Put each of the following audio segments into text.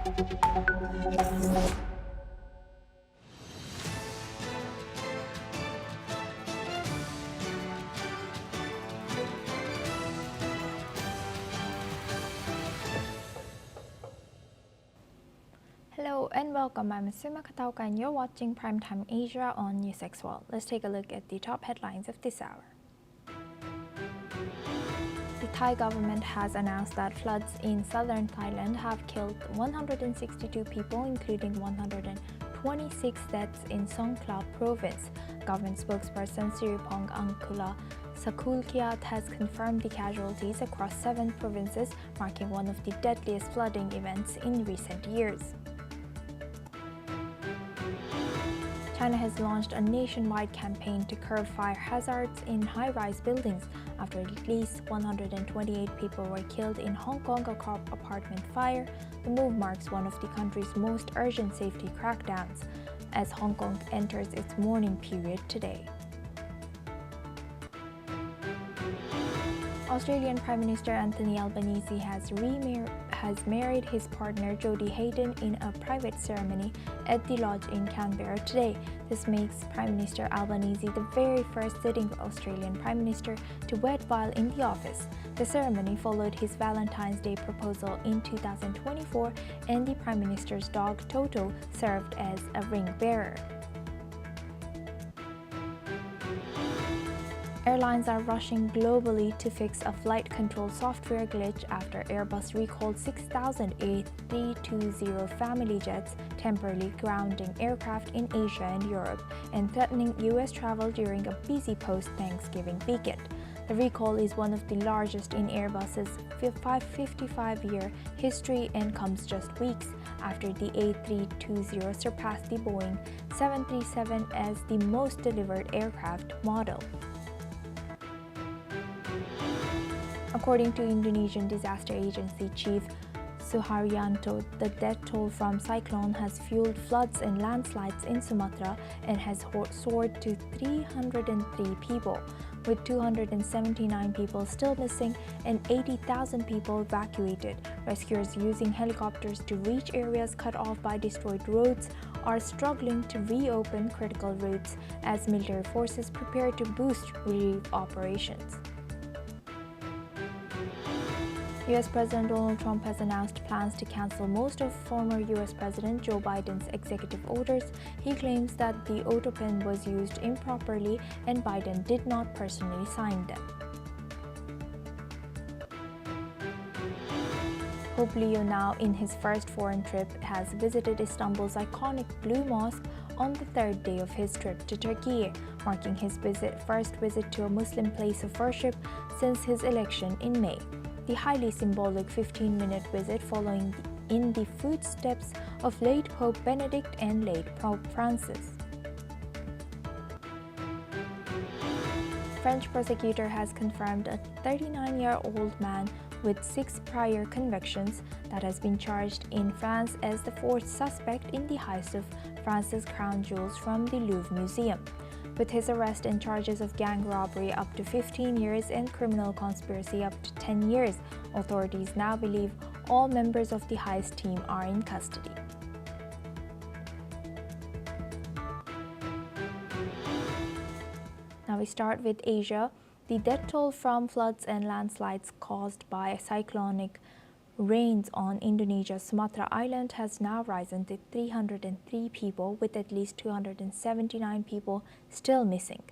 Hello and welcome. I'm Sumatra and you're watching Primetime Asia on NewsX World. Let's take a look at the top headlines of this hour. The Thai government has announced that floods in southern Thailand have killed 162 people, including 126 deaths in Songkhla province. Government spokesperson Siripong Angkula Sakulkiat has confirmed the casualties across 7 provinces, marking one of the deadliest flooding events in recent years. China has launched a nationwide campaign to curb fire hazards in high-rise buildings after at least 128 people were killed in Hong Kong apartment fire. The move marks one of the country's most urgent safety crackdowns as Hong Kong enters its mourning period today. Australian Prime Minister Anthony Albanese has married his partner Jodie Hayden in a private ceremony at the lodge in Canberra today. This makes Prime Minister Albanese the very first sitting Australian Prime Minister to wed while in the office. The ceremony followed his Valentine's Day proposal in 2024, and the Prime Minister's dog Toto served as a ring bearer. Airlines are rushing globally to fix a flight control software glitch after Airbus recalled 6,000 A320 family jets, temporarily grounding aircraft in Asia and Europe and threatening U.S. travel during a busy post-Thanksgiving weekend. The recall is one of the largest in Airbus's 55-year history and comes just weeks after the A320 surpassed the Boeing 737 as the most delivered aircraft model. According to Indonesian disaster agency chief Suharyanto, the death toll from Cyclone has fueled floods and landslides in Sumatra and has soared to 303 people, with 279 people still missing and 80,000 people evacuated. Rescuers using helicopters to reach areas cut off by destroyed roads are struggling to reopen critical routes as military forces prepare to boost relief operations. U.S. President Donald Trump has announced plans to cancel most of former U.S. President Joe Biden's executive orders. He claims that the auto pen was used improperly and Biden did not personally sign them. Pope Leo, now in his first foreign trip, has visited Istanbul's iconic Blue Mosque on the 3rd day of his trip to Turkey, marking his first visit to a Muslim place of worship since his election in May. The highly symbolic 15-minute visit following in the footsteps of late Pope Benedict and late Pope Francis. French prosecutor has confirmed a 39-year-old man with 6 prior convictions that has been charged in France as the 4th suspect in the heist of France's crown jewels from the Louvre Museum. With his arrest and charges of gang robbery up to 15 years and criminal conspiracy up to 10 years, authorities now believe all members of the heist team are in custody. Now we start with Asia. The death toll from floods and landslides caused by cyclonic rains on Indonesia's Sumatra island has now risen to 303 people, with at least 279 people still missing.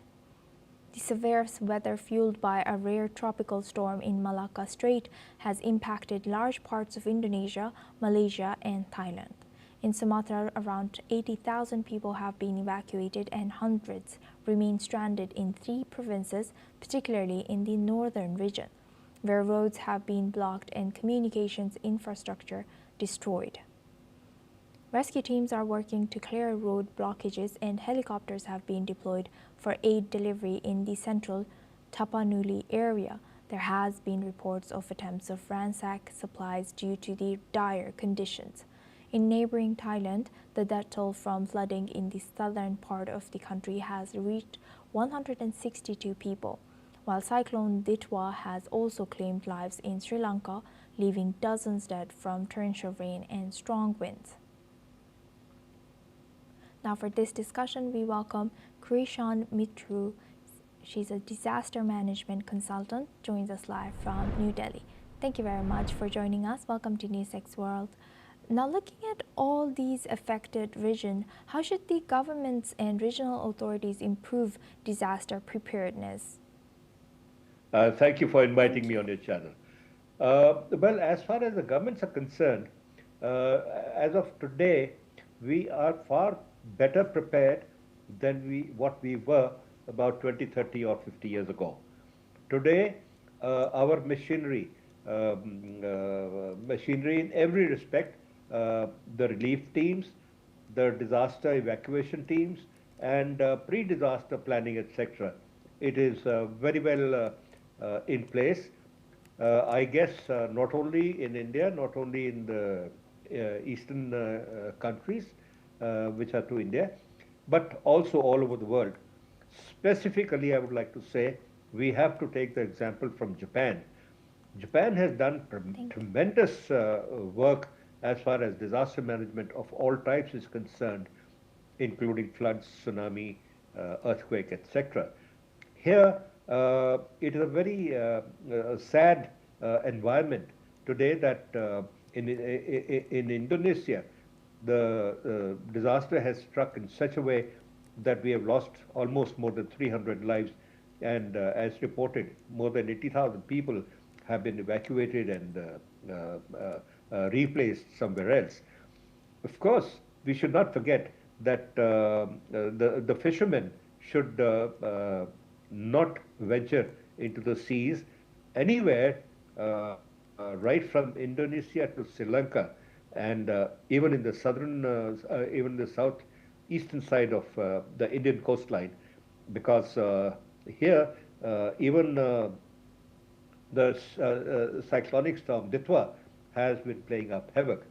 The severe weather fueled by a rare tropical storm in Malacca Strait has impacted large parts of Indonesia, Malaysia, and Thailand. In Sumatra, around 80,000 people have been evacuated and hundreds remain stranded in 3 provinces, particularly in the northern region, where roads have been blocked and communications infrastructure destroyed. Rescue teams are working to clear road blockages and helicopters have been deployed for aid delivery in the central Tapanuli area. There has been reports of attempts of ransack supplies due to the dire conditions. In neighboring Thailand, the death toll from flooding in the southern part of the country has reached 162 people. while Cyclone Ditwa has also claimed lives in Sri Lanka, leaving dozens dead from torrential rain and strong winds. Now for this discussion, we welcome Krishan Mitru. She's a disaster management consultant, joins us live from New Delhi. Thank you very much for joining us. Welcome to NewsX World. Now, looking at all these affected regions, how should the governments and regional authorities improve disaster preparedness? Thank you for inviting me on your channel. Well, as far as the governments are concerned, as of today, we are far better prepared than what we were about 20, 30 or 50 years ago. Today, our machinery in every respect, the relief teams, the disaster evacuation teams, and pre-disaster planning, etc. It is very well in place. I guess not only in India, not only in the eastern countries, which are to India, but also all over the world. Specifically, I would like to say, we have to take the example from Japan. Japan has done tremendous work as far as disaster management of all types is concerned, including floods, tsunami, earthquake, etc. Here, it is a very sad environment today that in Indonesia, the disaster has struck in such a way that we have lost almost more than 300 lives, and as reported, more than 80,000 people have been evacuated and replaced somewhere else. Of course, we should not forget that the fishermen should not venture into the seas anywhere, right from Indonesia to Sri Lanka, and even in the southern, even the southeastern side of the Indian coastline, because here even the cyclonic storm Ditwa has been playing up havoc.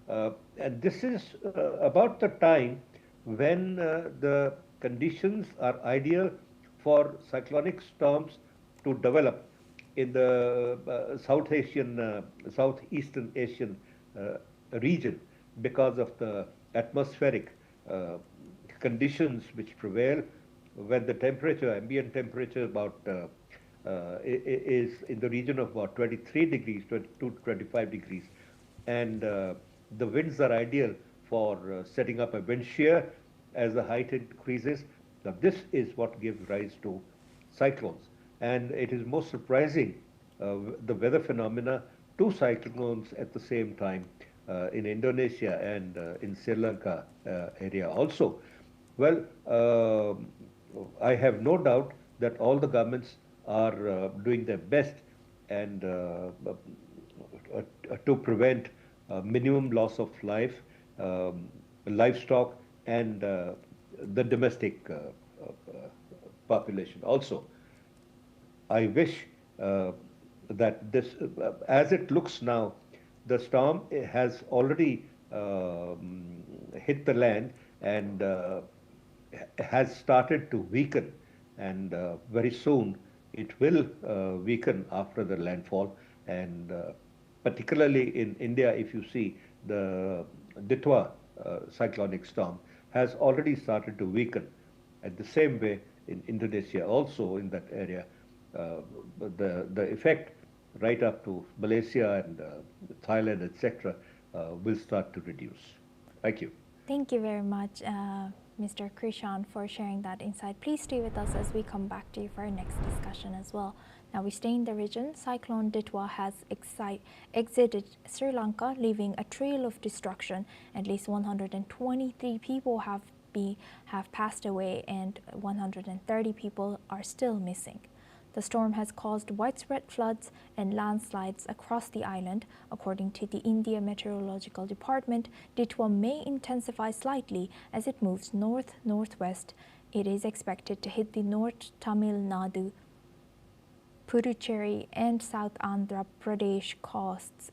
And this is about the time when the conditions are ideal for cyclonic storms to develop in the Southeastern Asian region, because of the atmospheric conditions which prevail when the temperature, ambient temperature, is in the region of about 23 degrees, 22 to 25 degrees. And the winds are ideal for setting up a wind shear as the height increases. Now, this is what gives rise to cyclones. And it is most surprising, the weather phenomena, two cyclones at the same time in Indonesia and in Sri Lanka area also. Well, I have no doubt that all the governments are doing their best and to prevent minimum loss of life, livestock, and the domestic population also. I wish that this, as it looks now, the storm has already hit the land and has started to weaken, and very soon it will weaken after the landfall. And particularly in India, if you see, the Ditwa cyclonic storm has already started to weaken. At the same way, in Indonesia also, in that area, the effect right up to Malaysia and Thailand, etc., will start to reduce. Thank you. Thank you very much, Mr. Krishan, for sharing that insight. Please stay with us as we come back to you for our next discussion as well. Now we stay in the region. Cyclone Ditwa has exited Sri Lanka, leaving a trail of destruction. At least 123 people have passed away and 130 people are still missing. The storm has caused widespread floods and landslides across the island. According to the India Meteorological Department, Ditwa may intensify slightly as it moves north-northwest. It is expected to hit the North Tamil Nadu, Puducherry, and South Andhra Pradesh coasts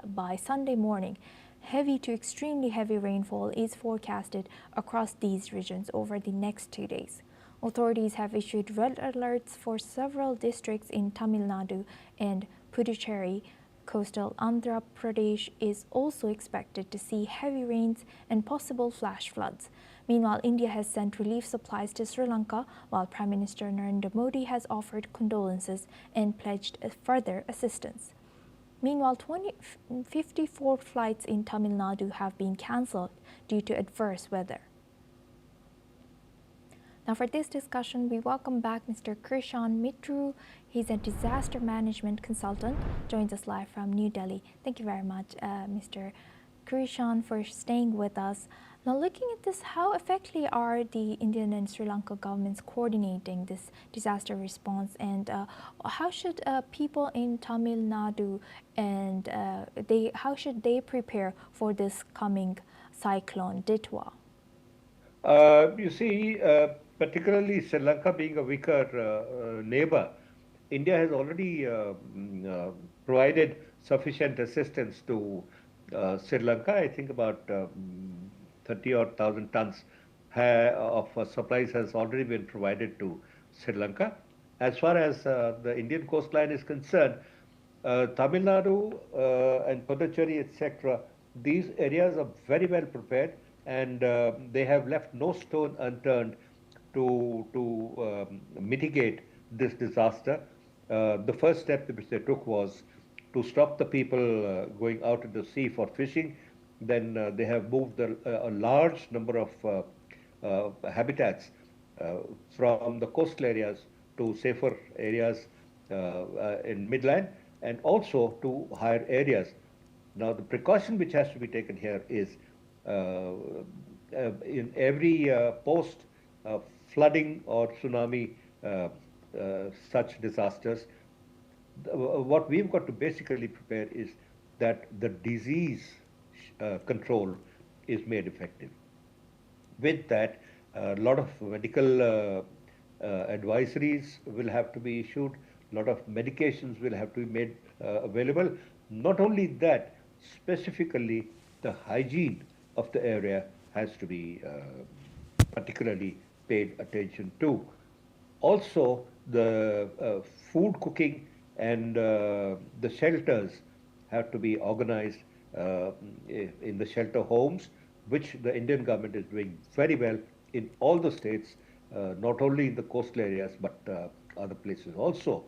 by Sunday morning. Heavy to extremely heavy rainfall is forecasted across these regions over the next 2 days. Authorities have issued red alerts for several districts in Tamil Nadu and Puducherry. Coastal Andhra Pradesh is also expected to see heavy rains and possible flash floods. Meanwhile, India has sent relief supplies to Sri Lanka, while Prime Minister Narendra Modi has offered condolences and pledged further assistance. Meanwhile, 54 flights in Tamil Nadu have been cancelled due to adverse weather. Now for this discussion, we welcome back Mr. Krishan Mitru. He's a disaster management consultant, joins us live from New Delhi. Thank you very much, Mr. Krishan, for staying with us. Now looking at this, how effectively are the Indian and Sri Lanka governments coordinating this disaster response, and how should people in Tamil Nadu and how should they prepare for this coming cyclone Ditwa? You see, particularly Sri Lanka being a weaker neighbor, India has already provided sufficient assistance to Sri Lanka. I think about 30,000 tons of supplies has already been provided to Sri Lanka. As far as the Indian coastline is concerned, Tamil Nadu and Puducherry, etc., these areas are very well prepared, and they have left no stone unturned to mitigate this disaster. The first step which they took was to stop the people going out into the sea for fishing. Then they have moved a large number of habitats from the coastal areas to safer areas in midland, and also to higher areas. Now, the precaution which has to be taken here is in every post flooding or tsunami such disasters, what we've got to basically prepare is that the disease control is made effective. With that, a lot of medical advisories will have to be issued, a lot of medications will have to be made available. Not only that, specifically the hygiene of the area has to be particularly paid attention to. Also, the food cooking and the shelters have to be organized in the shelter homes, which the Indian government is doing very well in all the states, not only in the coastal areas, but other places also.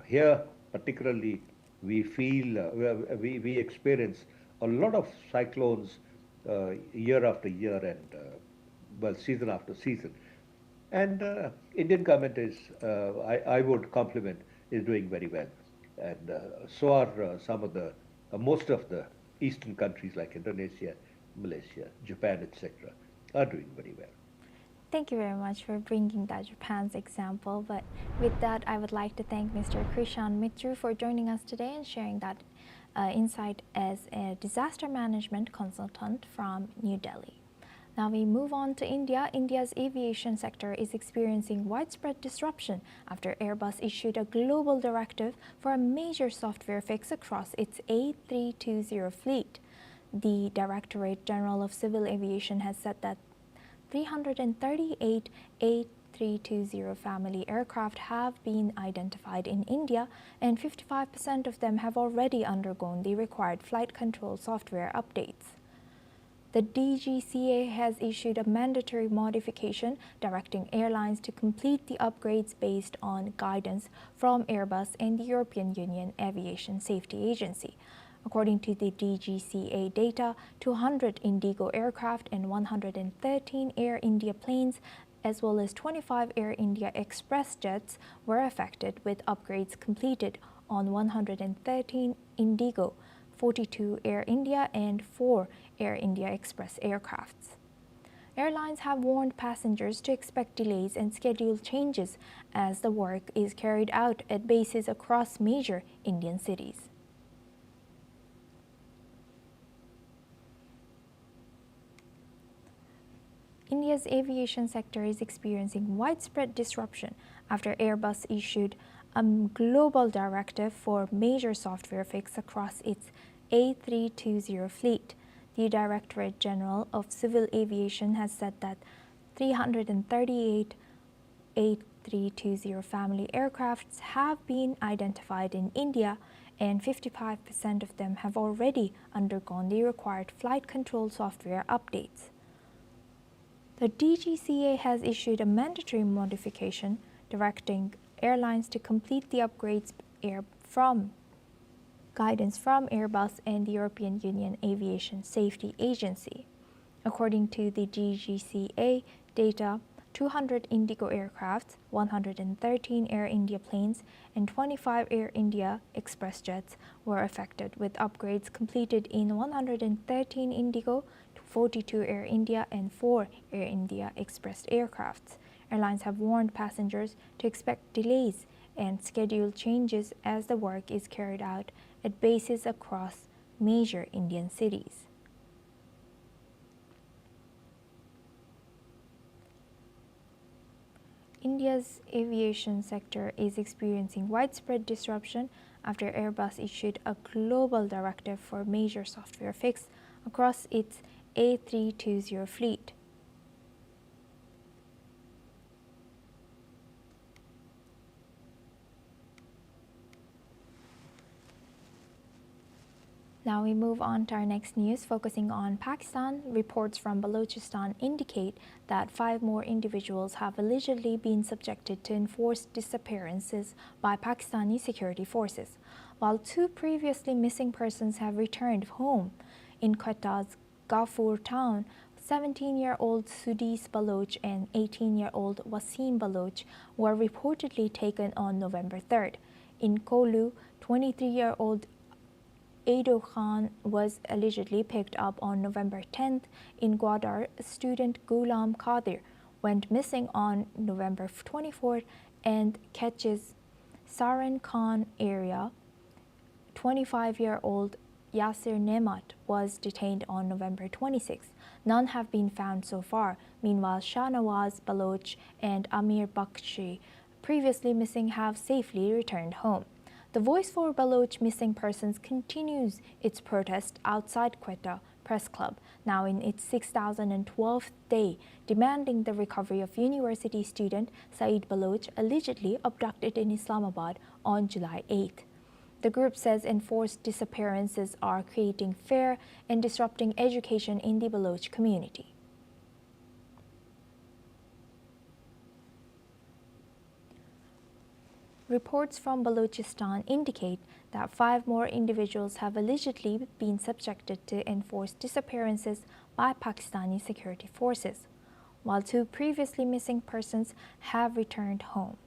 Here, particularly, we feel, we experience a lot of cyclones year after year and, well, season after season. And Indian government is, I would compliment, is doing very well. And so are some of the, most of the eastern countries like Indonesia, Malaysia, Japan, etc. are doing very well. Thank you very much for bringing that Japan's example. But with that, I would like to thank Mr. Krishan Mitru for joining us today and sharing that insight as a disaster management consultant from New Delhi. Now we move on to India. India's aviation sector is experiencing widespread disruption after Airbus issued a global directive for a major software fix across its A320 fleet. The Directorate General of Civil Aviation has said that 338 A320 family aircraft have been identified in India, and 55% of them have already undergone the required flight control software updates. The DGCA has issued a mandatory modification directing airlines to complete the upgrades based on guidance from Airbus and the European Union Aviation Safety Agency. According to the DGCA data, 200 Indigo aircraft and 113 Air India planes, as well as 25 Air India Express jets, were affected, with upgrades completed on 113 Indigo, 42 Air India and 4 Air India Express aircrafts. Airlines have warned passengers to expect delays and schedule changes as the work is carried out at bases across major Indian cities. India's aviation sector is experiencing widespread disruption after Airbus issued a global directive for major software fix across its A320 fleet. The Directorate General of Civil Aviation has said that 338 A320 family aircrafts have been identified in India, and 55% of them have already undergone the required flight control software updates. The DGCA has issued a mandatory modification directing airlines to complete the upgrades from guidance from Airbus and the European Union Aviation Safety Agency. According to the DGCA data, 200 Indigo aircraft, 113 Air India planes, and 25 Air India express jets were affected, with upgrades completed in 113 Indigo, 42 Air India, and 4 Air India express aircrafts. Airlines have warned passengers to expect delays and schedule changes as the work is carried out at bases across major Indian cities. India's aviation sector is experiencing widespread disruption after Airbus issued a global directive for major software fix across its A320 fleet. Now we move on to our next news, focusing on Pakistan. Reports from Balochistan indicate that 5 more individuals have allegedly been subjected to enforced disappearances by Pakistani security forces, while 2 previously missing persons have returned home. In Quetta's Ghafoor town, 17-year-old Sudis Baloch and 18-year-old Wasim Baloch were reportedly taken on November 3rd. In Kolu, 23-year-old Ado Khan was allegedly picked up on November 10th. In Gwadar, student Ghulam Qadir went missing on November 24th, and Ketch's Saran Khan area, 25-year-old Yasir Nemat was detained on November 26th. None have been found so far. Meanwhile, Shahnawaz Baloch and Amir Bakshi, previously missing, have safely returned home. The Voice for Baloch Missing Persons continues its protest outside Quetta Press Club, now in its 6,012th day, demanding the recovery of university student Saeed Baloch, allegedly abducted in Islamabad on July 8th. The group says enforced disappearances are creating fear and disrupting education in the Baloch community. Reports from Balochistan indicate that 5 more individuals have allegedly been subjected to enforced disappearances by Pakistani security forces, while 2 previously missing persons have returned home.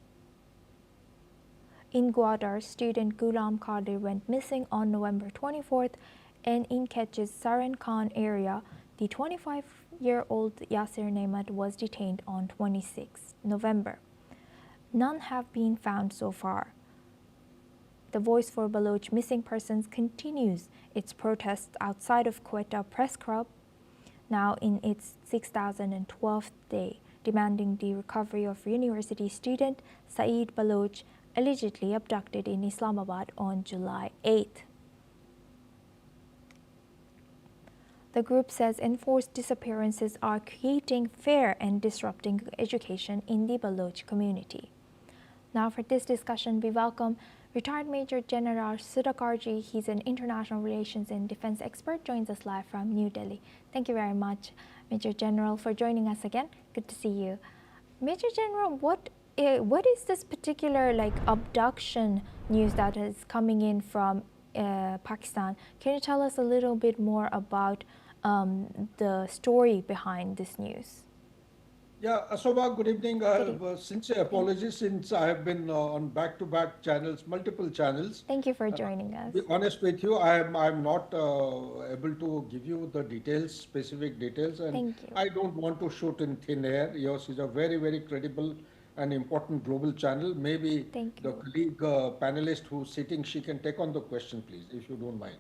In Gwadar, student Ghulam Qadir went missing on November 24th, and in Ketch's Saran Khan area, the 25-year-old Yasir Nemat was detained on 26 November. None have been found so far. The Voice for Baloch Missing Persons continues its protests outside of Quetta Press Club, now in its 6,012th day, demanding the recovery of university student Saeed Baloch, allegedly abducted in Islamabad on July 8th. The group says enforced disappearances are creating fear and disrupting education in the Baloch community. Now for this discussion, we welcome retired Major General Sudhakarji. He's an international relations and defense expert, joins us live from New Delhi. Thank you very much, Major General, for joining us again. Good to see you. Major General, what is this particular abduction news that is coming in from Pakistan? Can you tell us a little bit more about the story behind this news? Yeah, Asoba, good evening. Sincere apologies since I have been on back-to-back channels, multiple channels. Thank you for joining us. To be honest with you, I'm not able to give you the details, specific details, and Thank you. I don't want to shoot in thin air. Yours is a very, very credible and important global channel. Maybe the colleague panelist who's sitting, she can take on the question, please, if you don't mind.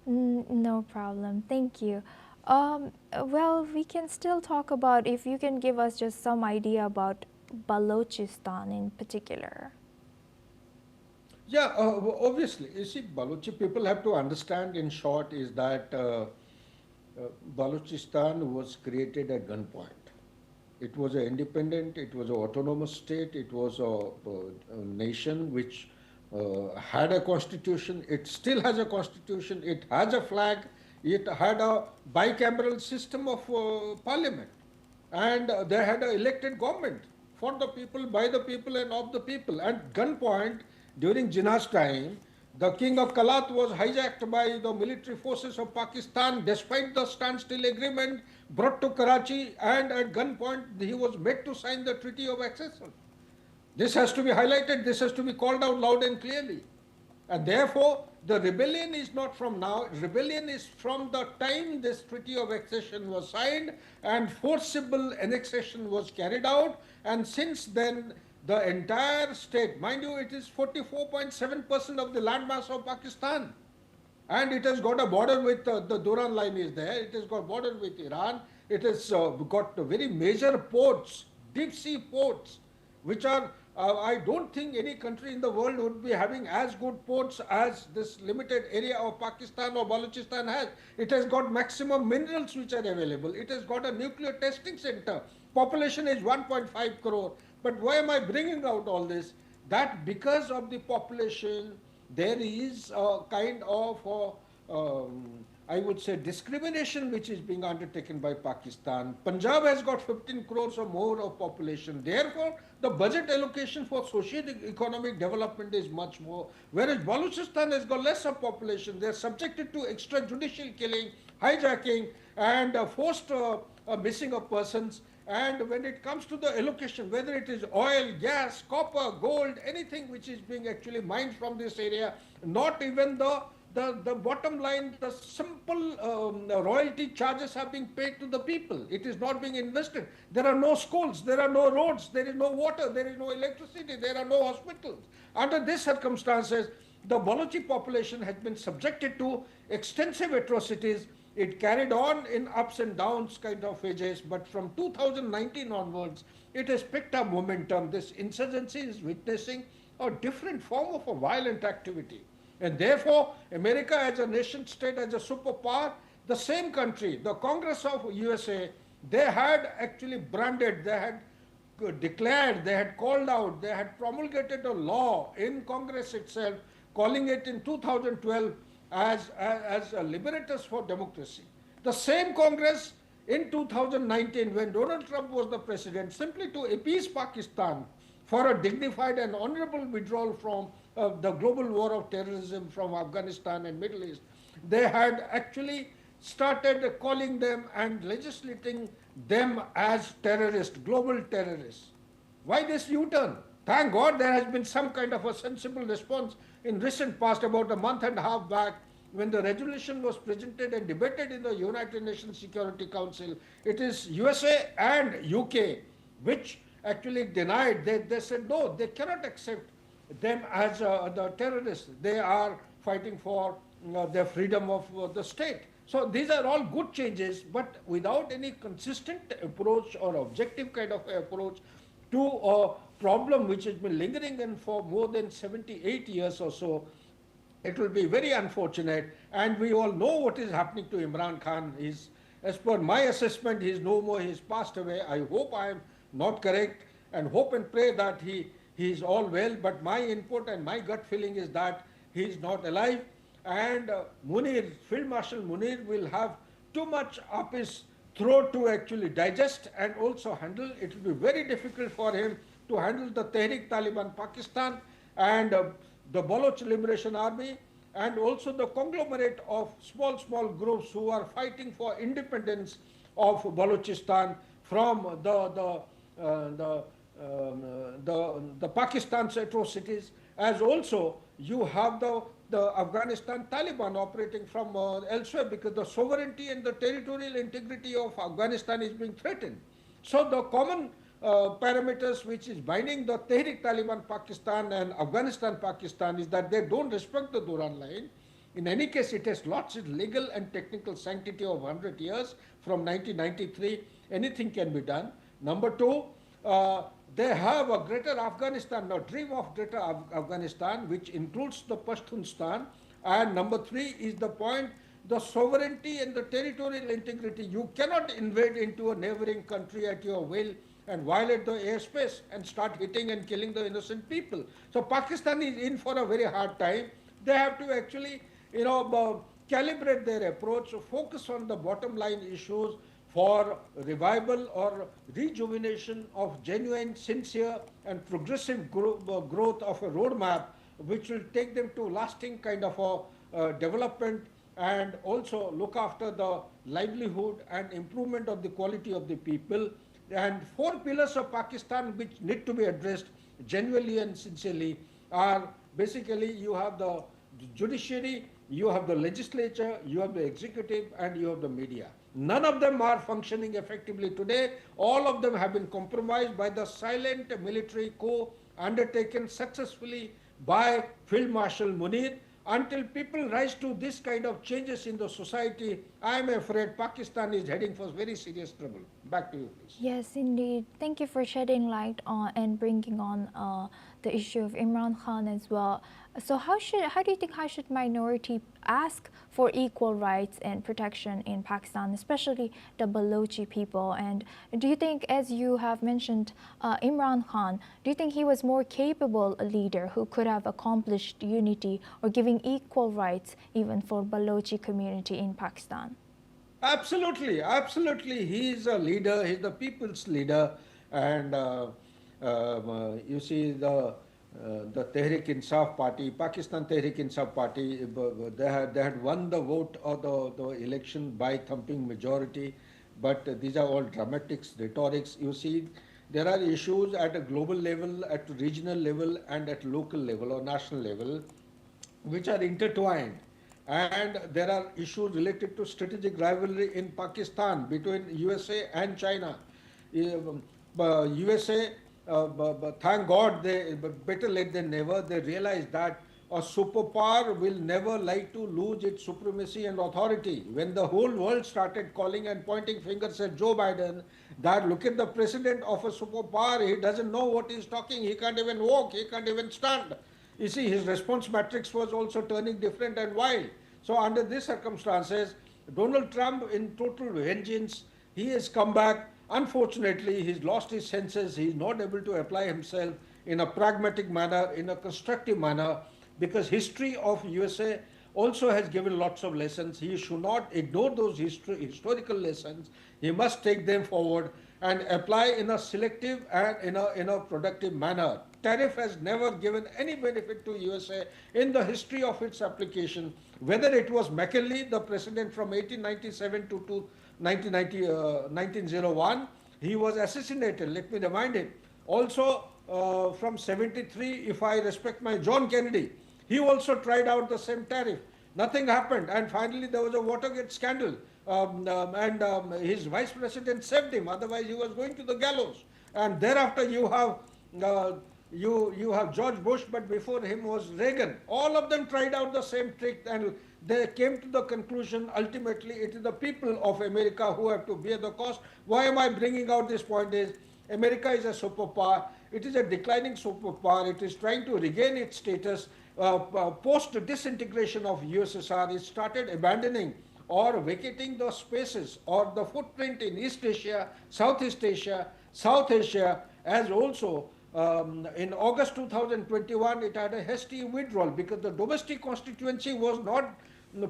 No problem. Thank you. Well, we can still talk about, if you can give us just some idea about Balochistan in particular. Yeah, obviously. You see, Balochi people have to understand, in short, is that Balochistan was created at gunpoint. It was an independent, it was an autonomous state, it was a nation which had a constitution, it still has a constitution, it has a flag, it had a bicameral system of parliament, and they had an elected government for the people, by the people, and of the people. At gunpoint, during Jinnah's time, the king of Kalat was hijacked by the military forces of Pakistan despite the standstill agreement, brought to Karachi, and at gunpoint he was made to sign the Treaty of Accession. This has to be highlighted, this has to be called out loud and clearly. And therefore, the rebellion is not from now, rebellion is from the time this Treaty of Accession was signed and forcible annexation was carried out. And since then, the entire state, mind you, it is 44.7% of the landmass of Pakistan. And it has got a border with, the Duran line is there, it has got border with Iran, it has got very major ports, deep sea ports, which are, I don't think any country in the world would be having as good ports as this limited area of Pakistan or Balochistan has. It has got maximum minerals which are available. It has got a nuclear testing center. Population is 1.5 crore. But why am I bringing out all this? That because of the population, there is a kind of, I would say, discrimination which is being undertaken by Pakistan. Punjab has got 15 crores or more of population. Therefore, the budget allocation for socio-economic development is much more. Whereas Balochistan has got less of population. They are subjected to extrajudicial killing, hijacking, and forced missing of persons. And when it comes to the allocation, whether it is oil, gas, copper, gold, anything which is being actually mined from this area, not even the bottom line, the simple royalty charges are being paid to the people. It is not being invested. There are no schools, there are no roads, there is no water, there is no electricity, there are no hospitals. Under these circumstances, the Balochi population has been subjected to extensive atrocities. It carried on in ups and downs kind of phases, but from 2019 onwards, it has picked up momentum. This insurgency is witnessing a different form of a violent activity. And therefore, America as a nation state, as a superpower, the same country, the Congress of USA, they had actually branded, they had declared, they had called out, they had promulgated a law in Congress itself, calling it in 2012 as liberators for democracy. The same Congress in 2019, when Donald Trump was the president, simply to appease Pakistan for a dignified and honorable withdrawal from the global war of terrorism from Afghanistan and Middle East, they had actually started calling them and legislating them as terrorists, global terrorists. Why this U-turn? Thank God there has been some kind of a sensible response in recent past, about a month and a half back, when the resolution was presented and debated in the United Nations Security Council. It is USA and UK which actually denied. They said no, they cannot accept them as the terrorists. They are fighting for their freedom of the state. So these are all good changes, but without any consistent approach or objective kind of approach to a problem which has been lingering in for more than 78 years or so, it will be very unfortunate. And we all know what is happening to Imran Khan. As per my assessment, he is no more, he has passed away. I hope I am not correct, and hope and pray that he is all well. But my input and my gut feeling is that he is not alive. And Munir, Field Marshal Munir, will have too much up his throat to actually digest and also handle. It will be very difficult for him to handle the Tehrik Taliban Pakistan and the Baloch Liberation Army, and also the conglomerate of small groups who are fighting for independence of Balochistan from the Pakistan's atrocities, as also you have the Afghanistan Taliban operating from elsewhere, because the sovereignty and the territorial integrity of Afghanistan is being threatened. So the common parameters which is binding the Tehrik Taliban Pakistan and Afghanistan Pakistan is that they don't respect the Duran line. In any case, it has lost its legal and technical sanctity of 100 years. From 1993, anything can be done. Number two, they have a greater Afghanistan, a dream of greater Afghanistan, which includes the Pashtunstan. And number three is the point, the sovereignty and the territorial integrity. You cannot invade into a neighboring country at your will and violate the airspace and start hitting and killing the innocent people. So Pakistan is in for a very hard time. They have to actually, calibrate their approach, focus on the bottom line issues for revival or rejuvenation of genuine, sincere, and progressive growth of a roadmap which will take them to lasting kind of a development, and also look after the livelihood and improvement of the quality of the people. And four pillars of Pakistan which need to be addressed genuinely and sincerely are basically, you have the judiciary, you have the legislature, you have the executive, and you have the media. None of them are functioning effectively today. All of them have been compromised by the silent military coup undertaken successfully by Field Marshal Munir. Until people rise to this kind of changes in the society, I am afraid Pakistan is heading for very serious trouble. Back to you, please. Yes, indeed. Thank you for shedding light on and bringing on the issue of Imran Khan as well. So how do you think how should minority ask for equal rights and protection in Pakistan, especially the Balochi people? And do you think, as you have mentioned, Imran Khan, do you think he was more capable a leader who could have accomplished unity or giving equal rights even for Balochi community in Pakistan? Absolutely, absolutely. He is a leader. He's the people's leader, and you see the Tehreek Insaf Party, Pakistan Tehreek Insaf Party, they had won the vote of the election by thumping majority, but these are all dramatics, rhetorics. You see, there are issues at a global level, at regional level, and at local level or national level, which are intertwined. And there are issues related to strategic rivalry in Pakistan between USA and China. USA, thank God, they better late than never, they realized that a superpower will never like to lose its supremacy and authority. When the whole world started calling and pointing fingers at Joe Biden, that look at the president of a superpower, he doesn't know what he's talking, he can't even walk, he can't even stand. You see, his response matrix was also turning different and wild. So under these circumstances, Donald Trump, in total vengeance, he has come back. Unfortunately, he's lost his senses. He's not able to apply himself in a pragmatic manner, in a constructive manner, because history of USA also has given lots of lessons. He should not ignore those historical lessons. He must take them forward and apply in a selective and in a productive manner. Tariff has never given any benefit to USA in the history of its application, whether it was McKinley, the president from 1897 to 1901, he was assassinated, let me remind him. Also from 73, if I respect my John Kennedy, he also tried out the same tariff. Nothing happened, and finally there was a Watergate scandal, and his vice president saved him, otherwise he was going to the gallows. And thereafter you have you have George Bush, but before him was Reagan. All of them tried out the same trick, and they came to the conclusion ultimately it is the people of America who have to bear the cost. Why am I bringing out this point is, America is a superpower. It is a declining superpower. It is trying to regain its status. Post disintegration of USSR, it started abandoning or vacating the spaces or the footprint in East Asia, Southeast Asia, South Asia, as also in August 2021, it had a hasty withdrawal because the domestic constituency was not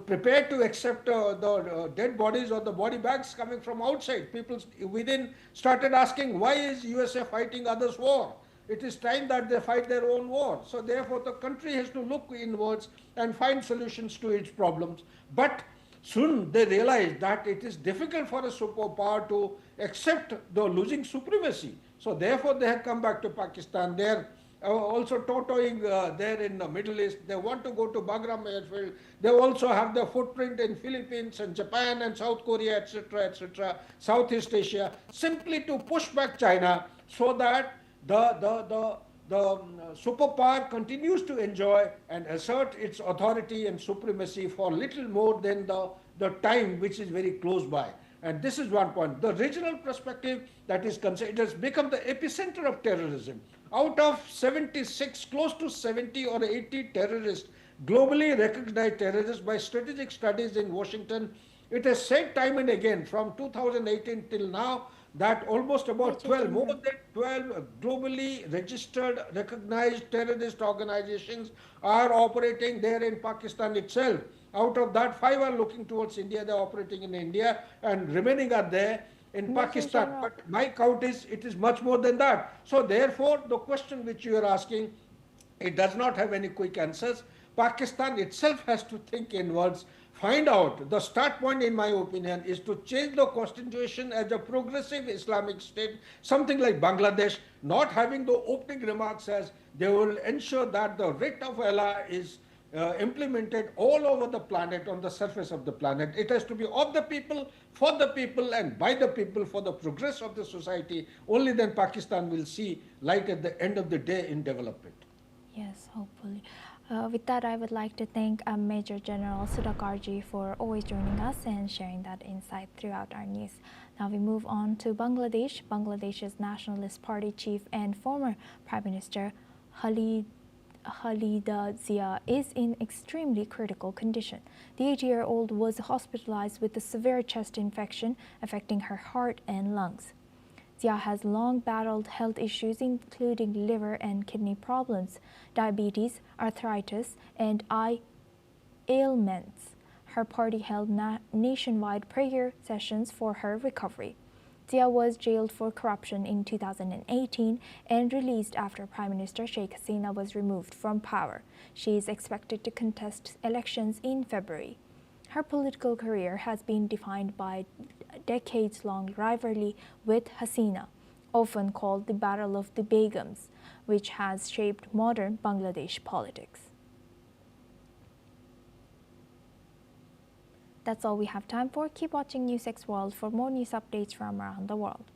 prepared to accept the dead bodies or the body bags coming from outside. People within started asking, why is USA fighting others' war? It is time that they fight their own war. So therefore, the country has to look inwards and find solutions to its problems. But soon they realized that it is difficult for a superpower to accept the losing supremacy. So therefore, they have come back to Pakistan. They are also totoing there in the Middle East. They want to go to Bagram airfield. They also have their footprint in Philippines and Japan and South Korea, etc., Southeast Asia, simply to push back China so that the superpower continues to enjoy and assert its authority and supremacy for little more than the time which is very close by. And this is one point. The regional perspective that is considered has become the epicenter of terrorism. Out of 76, close to 70 or 80 terrorists, globally recognized terrorists by strategic studies in Washington, it has said time and again from 2018 till now that almost about Major 12, more General. than 12 globally registered, recognized terrorist organizations are operating there in Pakistan itself. Out of that, 5 are looking towards India, they're operating in India, and remaining are there in Major Pakistan. General. But my count is, it is much more than that. So therefore, the question which you are asking, it does not have any quick answers. Pakistan itself has to think inwards, find out. The start point, in my opinion, is to change the constitution as a progressive Islamic state, something like Bangladesh, not having the opening remarks as they will ensure that the writ of Allah is implemented all over the planet, on the surface of the planet. It has to be of the people, for the people, and by the people, for the progress of the society. Only then Pakistan will see light at the end of the day in development. Yes, hopefully. With that, I would like to thank Major General Sudhakarji for always joining us and sharing that insight throughout our news. Now we move on to Bangladesh. Bangladesh's Nationalist Party chief and former Prime Minister Khalida Zia is in extremely critical condition. The 80-year-old was hospitalized with a severe chest infection affecting her heart and lungs. Zia has long battled health issues including liver and kidney problems, diabetes, arthritis, and eye ailments. Her party held nationwide prayer sessions for her recovery. Zia was jailed for corruption in 2018 and released after Prime Minister Sheikh Hasina was removed from power. She is expected to contest elections in February. Her political career has been defined by decades-long rivalry with Hasina, often called the Battle of the Begums, which has shaped modern Bangladesh politics. That's all we have time for. Keep watching NewsX World for more news updates from around the world.